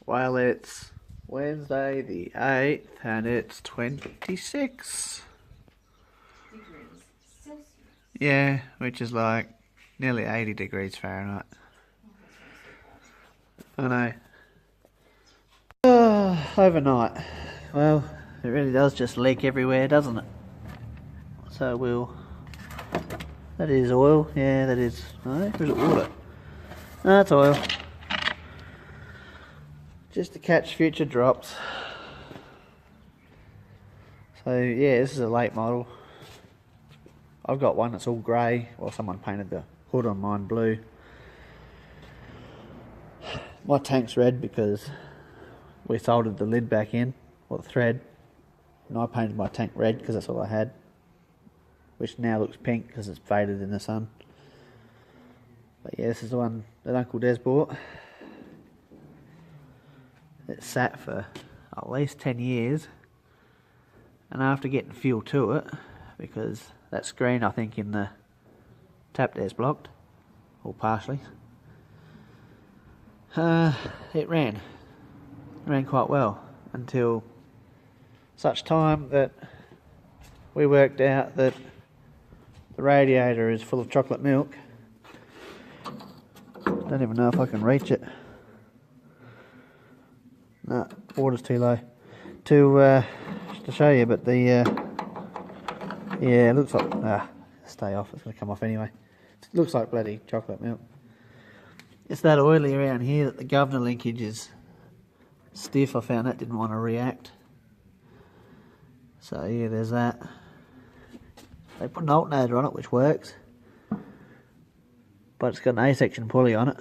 Well, it's Wednesday the 8th and it's 26. Degrees Celsius. Yeah, which is like nearly 80 degrees Fahrenheit. I know. Overnight. Well, it really does just leak everywhere, doesn't it? So we'll... That is oil. Yeah, that is... No, or is it water? No, that's oil. Just to catch future drops. So yeah, this is a late model. I've got one that's all grey. Well, someone painted the hood on mine blue. My tank's red because we soldered the lid back in, or the thread, and I painted my tank red because that's all I had, which now looks pink because it's faded in the sun. But yeah, this is the one that Uncle Des bought. It sat for at least 10 years, and after getting fuel to it, because that screen I think in the tap there's blocked, or partially, it ran quite well until such time that we worked out that the radiator is full of chocolate milk. Don't even know if I can reach it. No, water's too low to show you, but the yeah, it looks like stay off. It's going to come off anyway. It looks like bloody chocolate milk. It's that oily around here that the governor linkage is stiff. I found that didn't want to react. So yeah, there's that. They put an alternator on it, which works, but it's got an A section pulley on it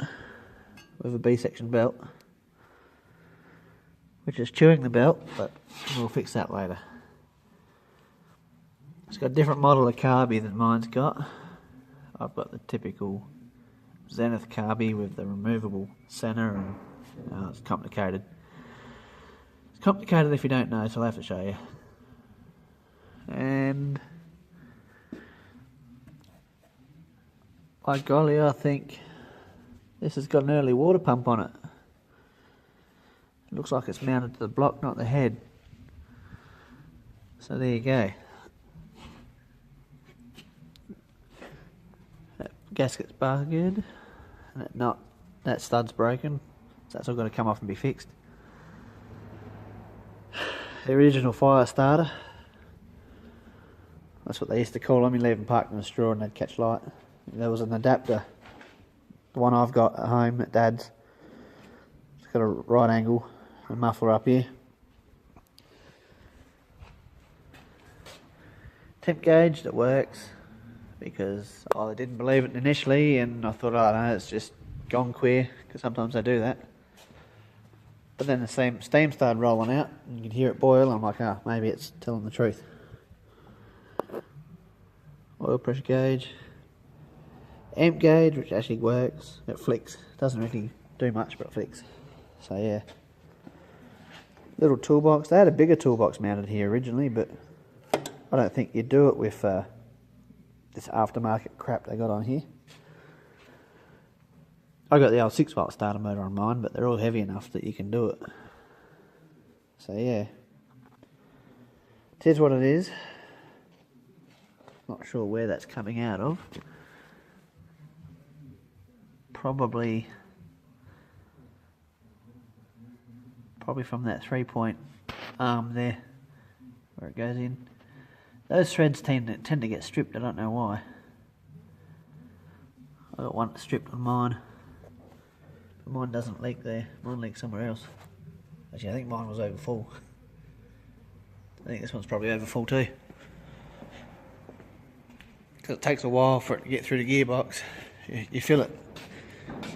with a B section belt, which is chewing the belt, but we'll fix that later. It's got a different model of carby than mine's got. I've got the typical Zenith carby with the removable centre, and it's complicated. It's complicated if you don't know, so I'll have to show you. And by golly, I think this has got an early water pump on it. It looks like it's mounted to the block, not the head. So there you go. That gasket's buggered, and that stud's broken, so that's all got to come off and be fixed. The original fire starter, that's what they used to call them. You leave them parked in a straw and they'd catch light. There was an adapter, the one I've got at home at Dad's. It's got a right angle, a muffler up here. Temp gauge that works, because I didn't believe it initially and I thought, oh no, it's just gone queer, because sometimes they do that. But then the steam started rolling out and you could hear it boil, and I'm like, oh, maybe it's telling the truth. Oil pressure gauge. Amp gauge, which actually works. It flicks. Doesn't really do much, but it flicks. So yeah. Little toolbox. They had a bigger toolbox mounted here originally, but I don't think you'd do it with this aftermarket crap they got on here. I got the old 6-volt starter motor on mine, but they're all heavy enough that you can do it. So yeah. It is what it is. Not sure where that's coming out of. Probably from that 3-point arm there, where it goes in. Those threads tend to get stripped. I don't know why. I got one stripped on mine, but mine doesn't leak there. Mine leaks somewhere else. Actually, I think mine was over full. I think this one's probably over full too, because it takes a while for it to get through the gearbox. You feel it.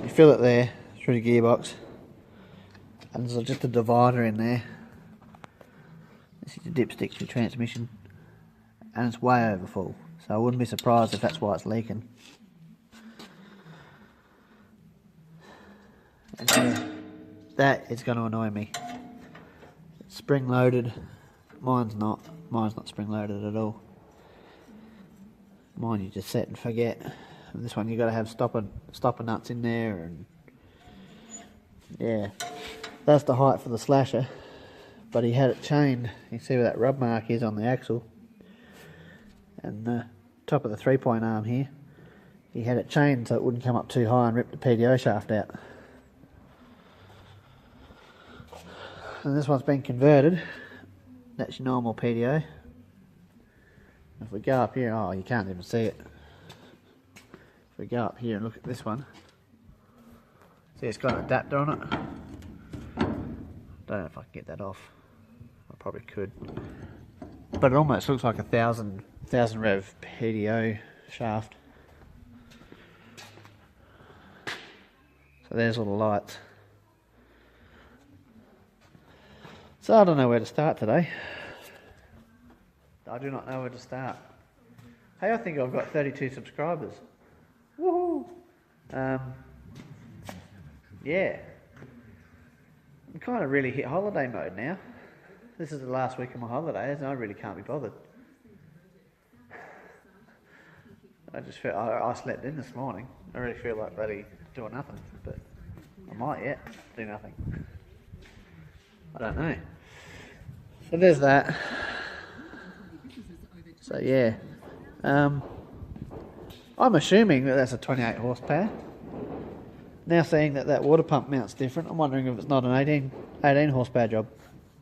You feel it there through the gearbox, and there's just a divider in there. This is the dipstick to the transmission, and it's way over full, so I wouldn't be surprised if that's why it's leaking. And yeah, that is going to annoy me. It's spring loaded. Mine's not spring loaded at all. Mine you just set and forget. And this one you got to have stopper nuts in there, and yeah. That's the height for the slasher, but he had it chained. You can see where that rub mark is on the axle. And the top of the 3-point arm here, he had it chained so it wouldn't come up too high and rip the PDO shaft out. And this one's been converted. That's your normal PDO. If we go up here, oh, you can't even see it. If we go up here and look at this one, see it's got an adapter on it. Don't know if I can get that off. I probably could. But it almost looks like a 1000 rev PDO shaft. So there's all the lights. So I don't know where to start today. I do not know where to start. Hey, I think I've got 32 subscribers. Woohoo! Yeah. I'm kind of really hit holiday mode now. This is the last week of my holidays and I really can't be bothered. I just feel, I slept in this morning. I really feel like bloody doing nothing, but I might yet do nothing. I don't know. So there's that. So yeah, I'm assuming that that's a 28 horsepower. Now seeing that that water pump mount's different, I'm wondering if it's not an 18 horsepower job,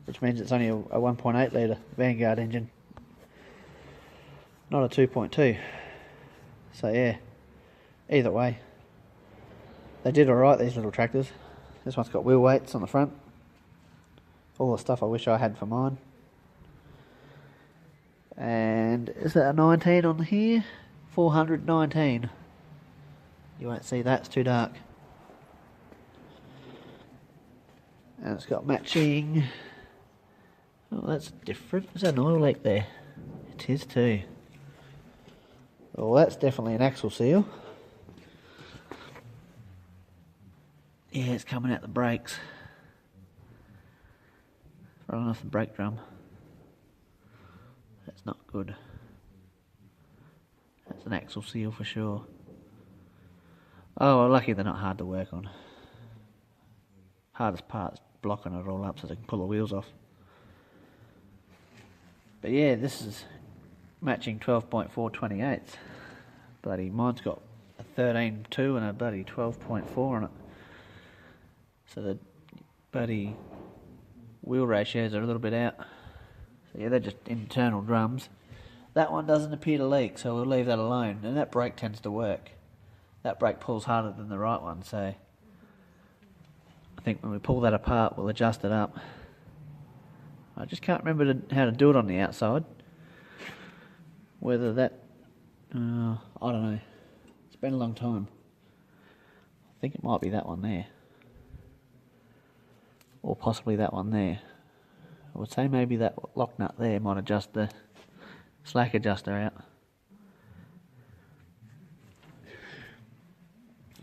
which means it's only a 1.8 litre Vanguard engine, not a 2.2. So yeah, either way, they did alright, these little tractors. This one's got wheel weights on the front, all the stuff I wish I had for mine. And is that a 19 on here? 419. You won't see that, it's too dark. And it's got matching. Oh, that's different. Is that an oil leak there? It is too. Well, that's definitely an axle seal. Yeah, it's coming out the brakes. Rolling off the brake drum. That's not good. That's an axle seal for sure. Oh, well, lucky they're not hard to work on. Hardest part's blocking it all up so they can pull the wheels off. But yeah, this is matching 12.428. Bloody, mine's got a 13.2 and a bloody 12.4 on it. So the bloody wheel ratios are a little bit out. So yeah, they're just internal drums. That one doesn't appear to leak, so we'll leave that alone. And that brake tends to work. That brake pulls harder than the right one, so I think when we pull that apart, we'll adjust it up. I just can't remember how to do it on the outside. Whether that, I don't know. It's been a long time. I think it might be that one there. Or possibly that one there. I would say maybe that lock nut there might adjust the slack adjuster out.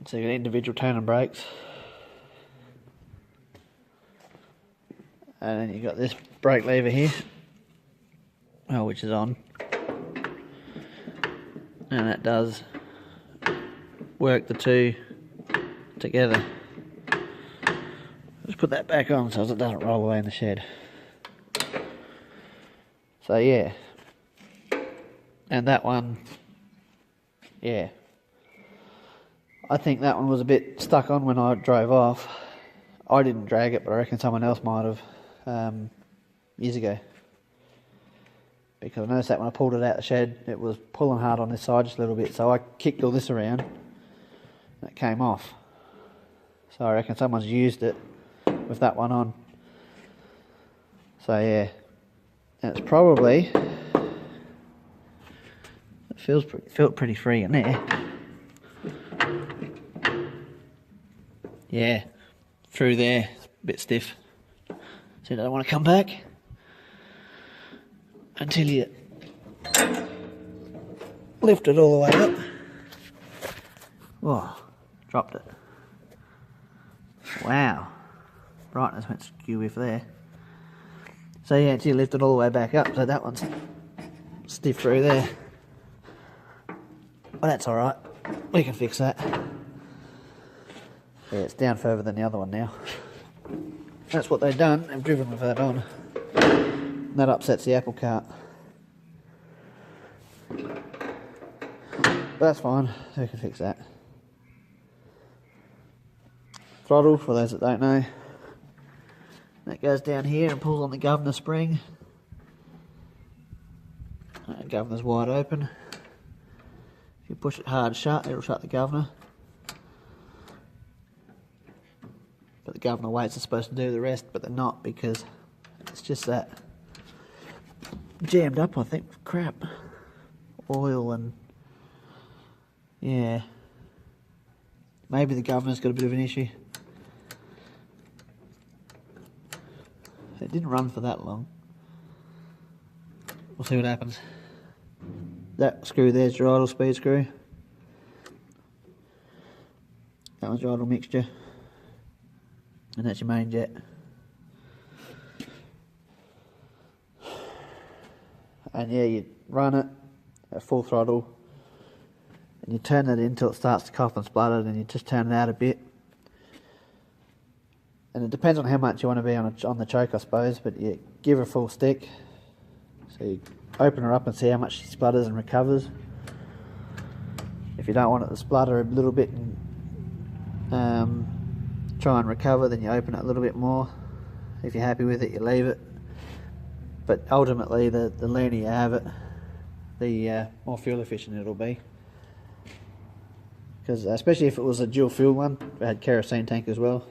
So you've got individual turning brakes. And then you've got this brake lever here, which is on. And that does work the two together. Just put that back on so it doesn't roll away in the shed. So yeah. And that one, yeah. I think that one was a bit stuck on when I drove off. I didn't drag it, but I reckon someone else might have years ago. Because I noticed that when I pulled it out of the shed, it was pulling hard on this side just a little bit. So I kicked all this around and it came off. So I reckon someone's used it with that one on. So yeah, and it's probably, it felt pretty free in there. Yeah, through there, it's a bit stiff. So you don't want to come back until you lift it all the way up. Whoa, dropped it. Wow, brightness went skew with there. So yeah, until you lift it all the way back up, so that one's stiff through there. Well, that's alright, we can fix that. Yeah, it's down further than the other one now. that's what they've done. They've driven with that on. And that upsets the apple cart. But that's fine, we can fix that. Throttle, for those that don't know, that goes down here and pulls on the governor spring. The governor's wide open. If you push it hard shut, it'll shut the governor. But the governor weights are supposed to do the rest, but they're not, because it's just that jammed up, I think, with crap. Oil and... yeah. Maybe the governor's got a bit of an issue. It didn't run for that long. We'll see what happens. That screw there's your idle speed screw. That one's your idle mixture. And that's your main jet. And yeah, you run it at full throttle and you turn it in until it starts to cough and splutter, and you just turn it out a bit. And it depends on how much you want to be on the choke, I suppose, but you give her a full stick. So you open her up and see how much she splutters and recovers. If you don't want it to splutter a little bit and try and recover, then you open it a little bit more. If you're happy with it, you leave it. But ultimately, the leaner you have it, the more fuel efficient it'll be. Because especially if it was a dual fuel one, it had kerosene tank as well.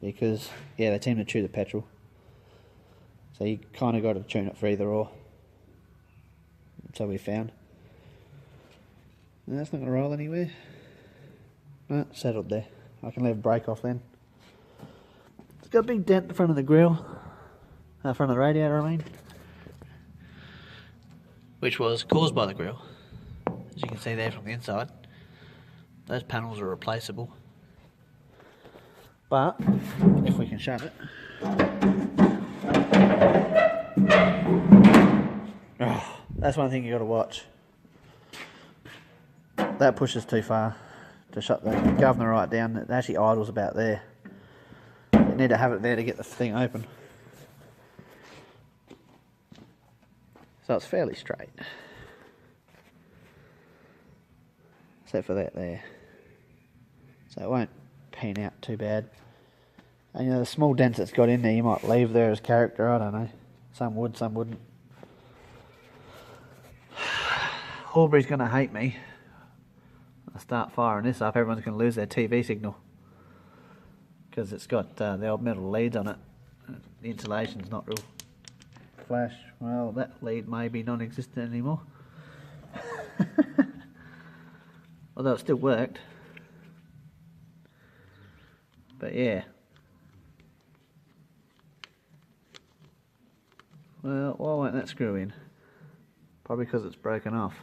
Because yeah, they tend to chew the petrol. So you kind of got to tune it for either or. So we found. No, that's not going to roll anywhere. No, settled there. I can leave a brake off then. It's got a big dent in front of the grille. Front of the radiator, I mean. Which was caused by the grille. As you can see there from the inside. Those panels are replaceable. But, if we can shut it. Oh, that's one thing you got to watch. That pushes too far to shut the governor right down. It actually idles about there. You need to have it there to get the thing open. So it's fairly straight. Except for that there. So it won't pan out too bad. And you know, the small dents it's got in there you might leave there as character, I don't know. Some would, some wouldn't. Horbury's going to hate me. I start firing this up, everyone's going to lose their TV signal. Because it's got the old metal leads on it. The insulation's not real flash. Well, that lead may be non-existent anymore. Although it still worked. But yeah. Well, why won't that screw in? Probably because it's broken off.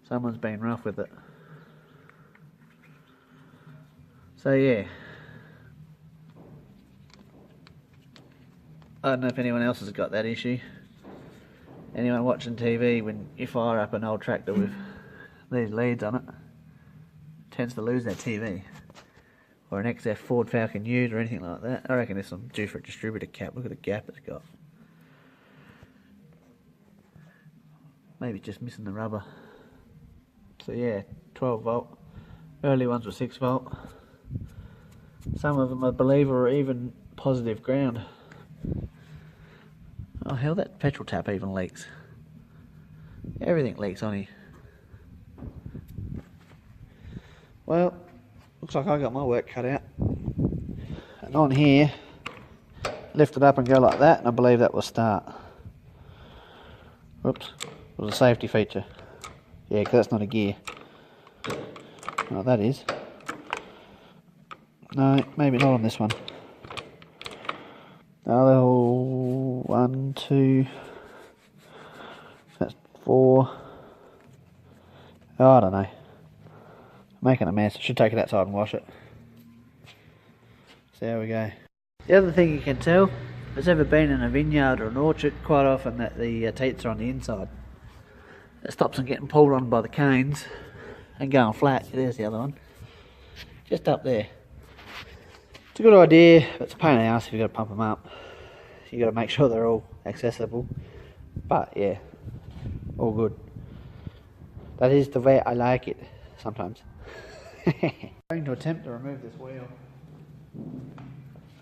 Someone's been rough with it. So yeah. I don't know if anyone else has got that issue. Anyone watching TV, when you fire up an old tractor with these leads on it, tends to lose their TV. Or an XF Ford Falcon Ute or anything like that. I reckon this one's due for a distributor cap. Look at the gap it's got. Maybe just missing the rubber. So yeah, 12 volt. Early ones were 6 volt. Some of them, I believe, are even positive ground. Oh hell, that petrol tap even leaks. Everything leaks on here. Well, looks like I got my work cut out. And on here, lift it up and go like that, and I believe that will start. Whoops, it was a safety feature. Yeah, because that's not a gear. Oh, that is. No, maybe not on this one. Oh, 1, 2, that's 4. Oh, I don't know. Making a mess. I should take it outside and wash it. So there we go. The other thing you can tell, if it's ever been in a vineyard or an orchard, quite often that the teats are on the inside. It stops them getting pulled on by the canes and going flat. There's the other one. Just up there. It's a good idea, but it's a pain in the ass if you've got to pump them up. You got to make sure they're all accessible. But yeah, all good. That is the way I like it sometimes. I'm going to attempt to remove this wheel.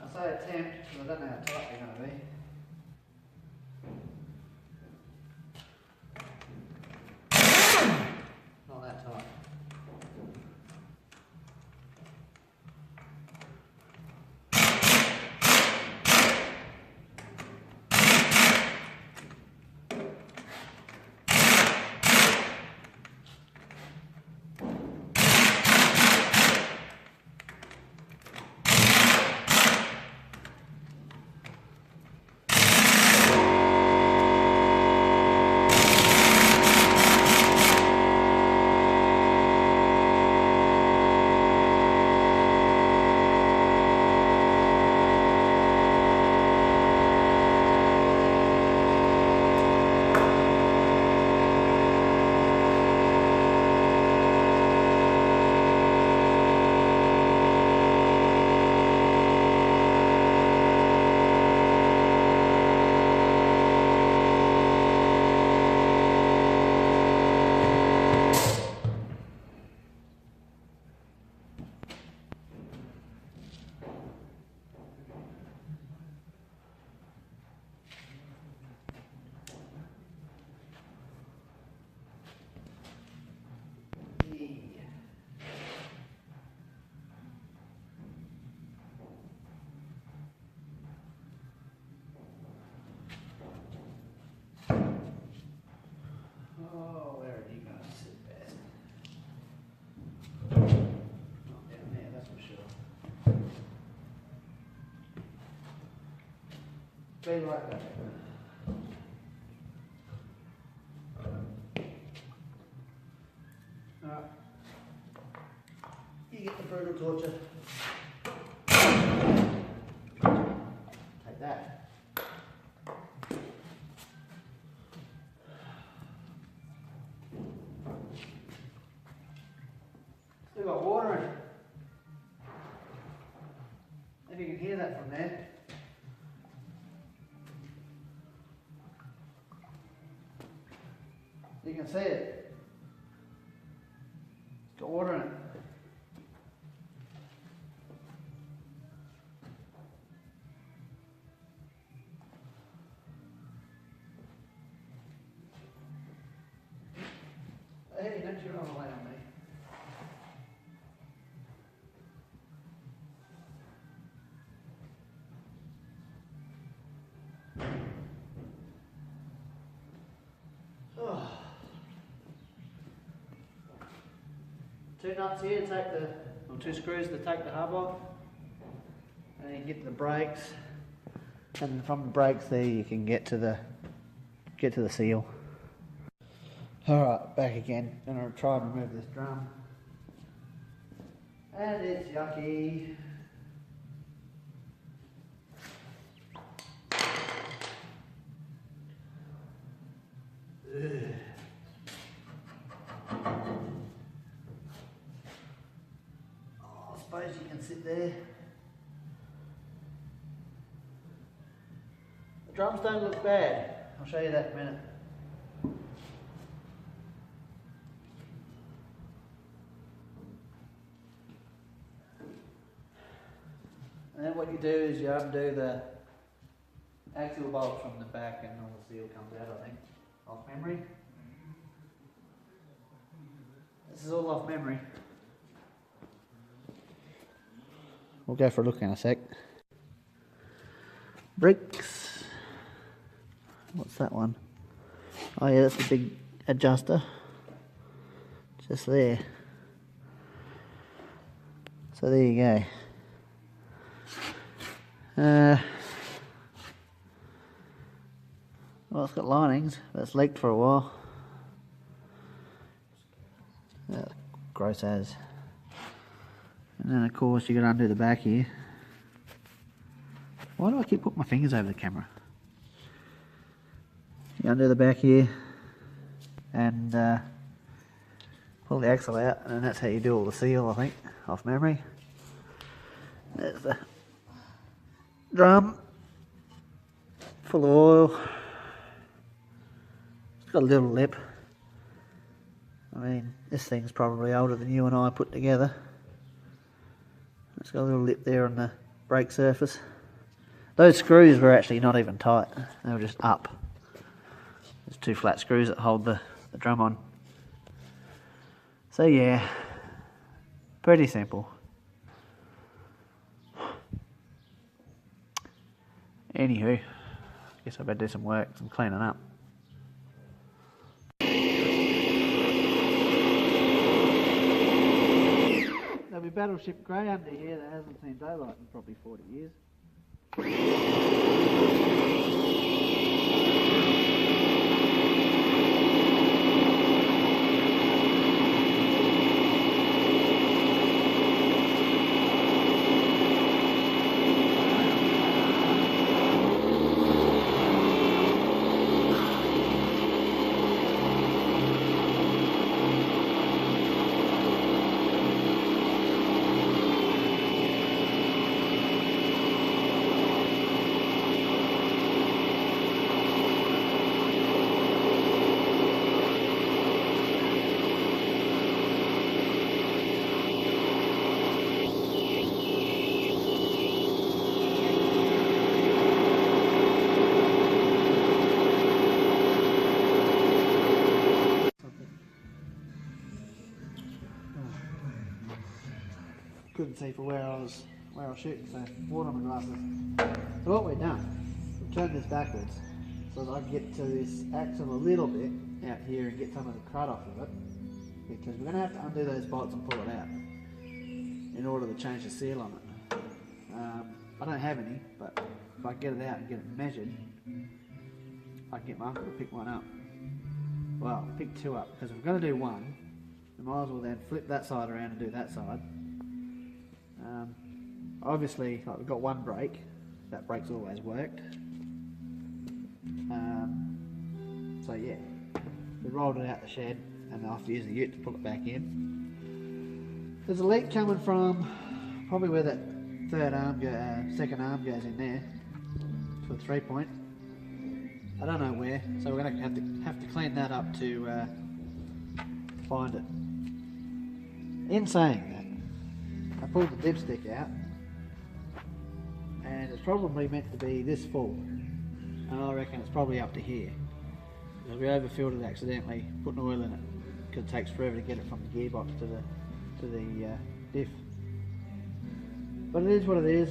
I say attempt because I don't know how tight they're going to be. Not that tight. Oh, where are you going to sit best? Not down there, that's for sure. Be like that. Alright. You get the brutal torture. Take that. Still got water in it. If you can hear that from there. You can see it. It's got water in it. Hey, don't you run away on me. Oh. Two nuts here to take the, or two screws to take the hub off, and then you get to the brakes, and from the brakes there you can get to the seal. Alright, back again. I'm going to try and remove this drum. And it's yucky. Ugh. Oh, I suppose you can sit there. The drums don't look bad. I'll show you that in a minute. And then what you do is you undo the axle bolt from the back and all the seal comes out, I think, off memory. This is all off memory. We'll go for a look in a sec. Brakes. What's that one? Oh yeah, that's the big adjuster. Just there. So there you go. Well, it's got linings, but it's leaked for a while. Gross as. And then of course you got to undo the back here. Why do I keep putting my fingers over the camera? You undo the back here and pull the axle out, and then that's how you do all the seal, I think, off memory. There's the drum full of oil. It's got a little lip. I mean, this thing's probably older than you and I put together. It's got a little lip there on the brake surface. Those screws were actually not even tight, they were just up. There's two flat screws that hold the drum on. So yeah, pretty simple. Anywho, I guess I better do some work, some cleaning up. There'll be Battleship Grey under here that hasn't seen daylight in probably 40 years. Couldn't see for where I was shooting, so water on my glasses. So what we've done, we've turned this backwards so that I can get to this axle a little bit out here and get some of the crud off of it, because we're going to have to undo those bolts and pull it out in order to change the seal on it. I don't have any, but if I get it out and get it measured, I can get my uncle to pick one up. Well, pick two up, because if we're going to do one, we might as well then flip that side around and do that side. Obviously, like, we've got one brake, that brake's always worked. So yeah, we rolled it out the shed and I'll have to use the ute to pull it back in. There's a leak coming from probably where that second arm goes in there to the 3-point. I don't know where, so we're going to have to clean that up to find it. In saying that, I pulled the dipstick out and it's probably meant to be this full, and I reckon it's probably up to here because we overfilled it accidentally putting oil in it, because it takes forever to get it from the gearbox to the diff. But it is what it is.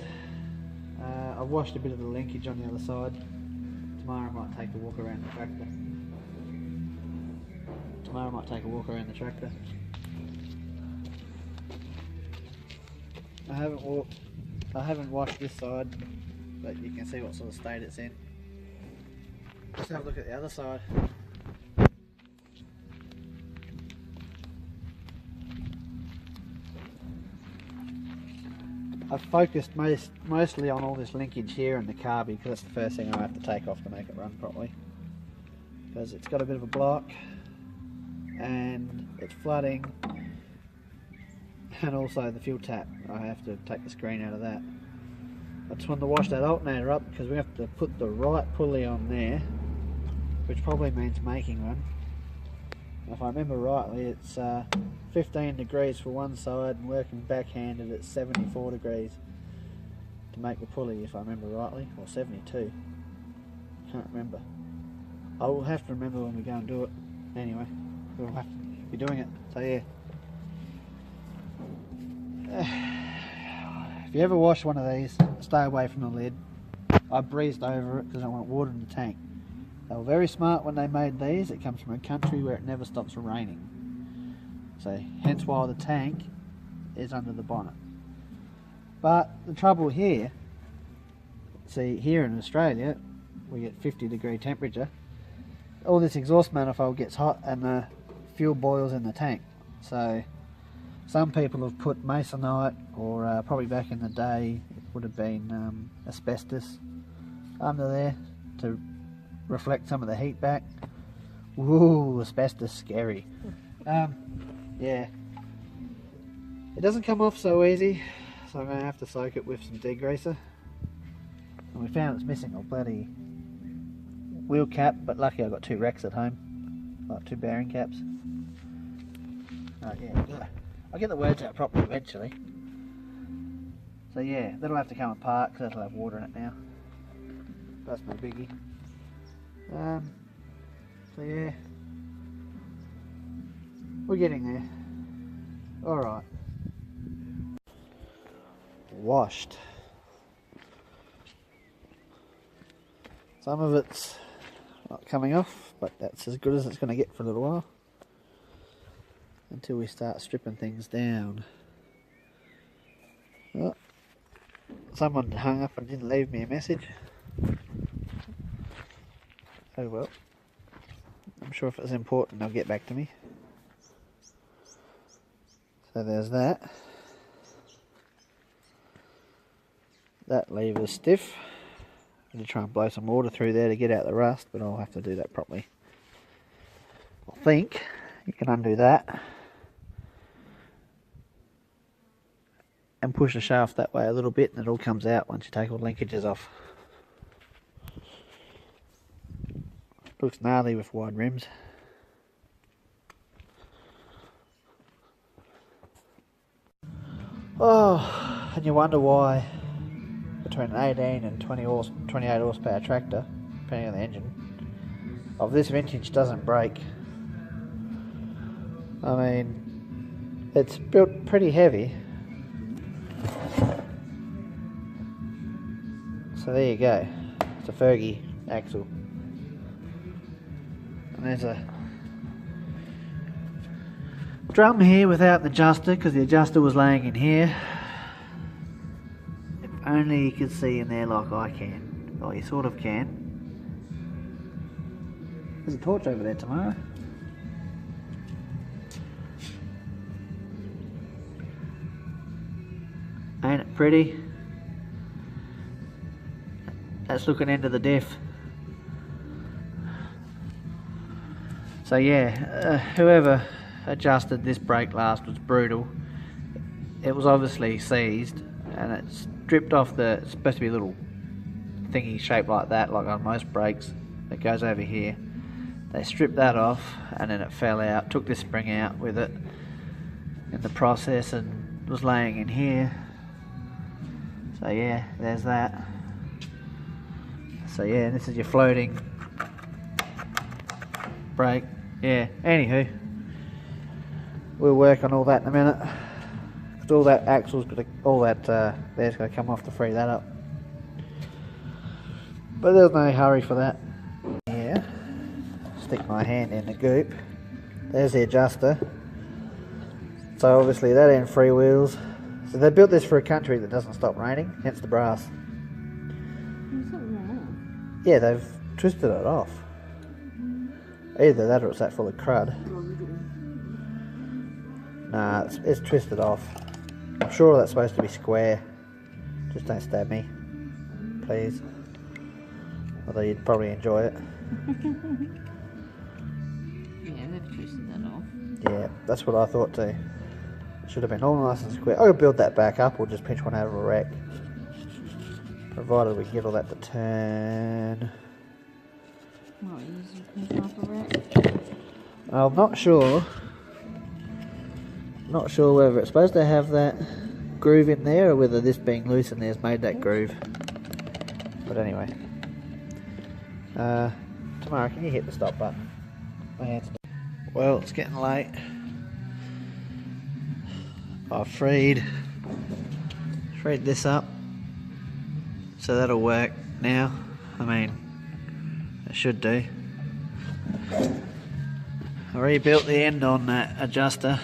I've washed a bit of the linkage on the other side. Tomorrow I might take a walk around the tractor. I haven't washed this side, but you can see what sort of state it's in. Let's have a look at the other side. I've focused mostly on all this linkage here in the carby, because that's the first thing I have to take off to make it run properly, because it's got a bit of a block and it's flooding. And also the fuel tap, I have to take the screen out of that. I just wanted to wash that alternator up because we have to put the right pulley on there, which probably means making one. If I remember rightly, it's 15 degrees for one side and working backhanded at 74 degrees to make the pulley, if I remember rightly, or 72. Can't remember. I will have to remember when we go and do it. Anyway, we'll have to be doing it, so yeah. If you ever wash one of these, stay away from the lid. I breezed over it because I want water in the tank. They were very smart when they made these. It comes from a country where it never stops raining, so hence why the tank is under the bonnet. But the trouble here, see, here in Australia we get 50-degree temperature. All this exhaust manifold gets hot and the fuel boils in the tank. So some people have put masonite, or probably back in the day it would have been asbestos under there to reflect some of the heat back. Ooh, asbestos, scary. Yeah, it doesn't come off so easy, so I'm going to have to soak it with some degreaser. And we found it's missing a bloody wheel cap, but lucky I got 2 racks at home, like 2 bearing caps. Yeah, I'll get the words out properly eventually. So yeah, that'll have to come apart because that'll have water in it now. That's no biggie. So yeah, we're getting there. Alright. Washed. Some of it's not coming off, but that's as good as it's going to get for a little while. Until we start stripping things down. Oh, someone hung up and didn't leave me a message. Oh well. I'm sure if it's important they'll get back to me. So there's that. That lever's stiff. I'm going to try and blow some water through there to get out the rust, but I'll have to do that properly. I think you can undo that and push the shaft that way a little bit, and it all comes out once you take all the linkages off. Looks gnarly with wide rims. Oh, and you wonder why between an 18 and 28 horsepower tractor, depending on the engine, of this vintage doesn't break. I mean, it's built pretty heavy. So there you go. It's a Fergie axle. And there's a drum here without the adjuster, because the adjuster was laying in here. If only you could see in there like I can. Well, you sort of can. There's a torch over there tomorrow. Ain't it pretty? That's looking into the diff. So yeah, whoever adjusted this brake last was brutal. It was obviously seized, and it's stripped off the, it's supposed to be a little thingy shaped like that, like on most brakes, that goes over here. They stripped that off, and then it fell out, took this spring out with it in the process, and was laying in here. So yeah, there's that. So yeah, this is your floating brake. Yeah, anywho, we'll work on all that in a minute. Because all that axle's got to, all that there's got to come off to free that up. But there's no hurry for that. Yeah, stick my hand in the goop. There's the adjuster. So obviously that ain't freewheels. So they built this for a country that doesn't stop raining, hence the brass. There's something wrong. Yeah, they've twisted it off. Either that or it's that full of crud. Nah, it's twisted off. I'm sure that's supposed to be square. Just don't stab me, please. Although you'd probably enjoy it. Yeah, they've twisted that off. Yeah, that's what I thought too. Should have been all nice and square. I could build that back up or just pinch one out of a wreck. Provided we can get all that to turn. What, you just off a rack? I'm not sure. Not sure whether it's supposed to have that groove in there or whether this being loose in there has made that groove. But anyway. Tamara, can you hit the stop button? My hand's... Well, it's getting late. I've freed this up. So that'll work now. I mean, it should do. I rebuilt the end on that adjuster,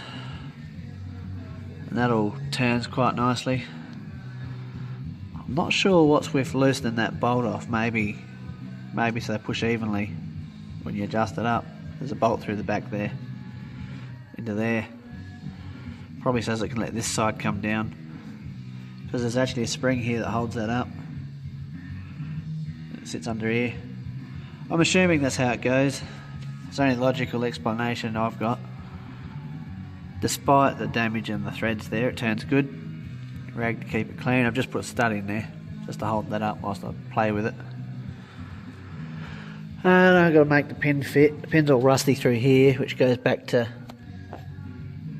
and that all turns quite nicely. I'm not sure what's with loosening that bolt off. Maybe so they push evenly when you adjust it up. There's a bolt through the back there into there. Probably says it can let this side come down, because there's actually a spring here that holds that up. It sits under here. I'm assuming that's how it goes. It's the only logical explanation I've got. Despite the damage in the threads there, it turns good. Rag to keep it clean. I've just put a stud in there. just to hold that up whilst I play with it. And I've got to make the pin fit. The pin's all rusty through here, which goes back to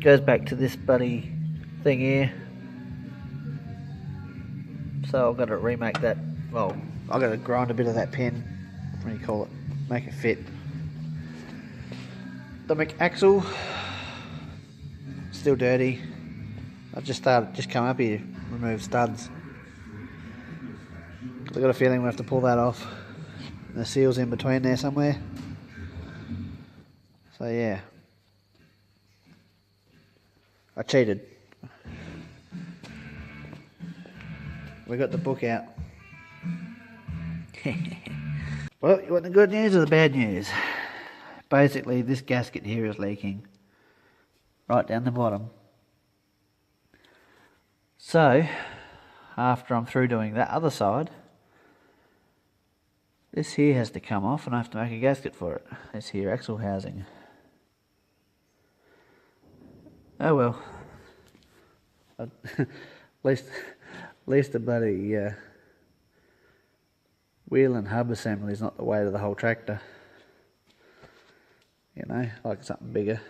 this bloody thing here. So I've got to remake that. Well, I've got to grind a bit of that pin. What do you call it? Make it fit. The McAxle, still dirty. I've just come up here, remove studs. I've got a feeling we'll have to pull that off. The seal's in between there somewhere. So yeah. I cheated. We got the book out. Well, you want the good news or the bad news? Basically, this gasket here is leaking right down the bottom. So, after I'm through doing that other side, this here has to come off and I have to make a gasket for it. This here axle housing. Oh well. At least the bloody wheel and hub assembly is not the weight of the whole tractor. You know, like something bigger.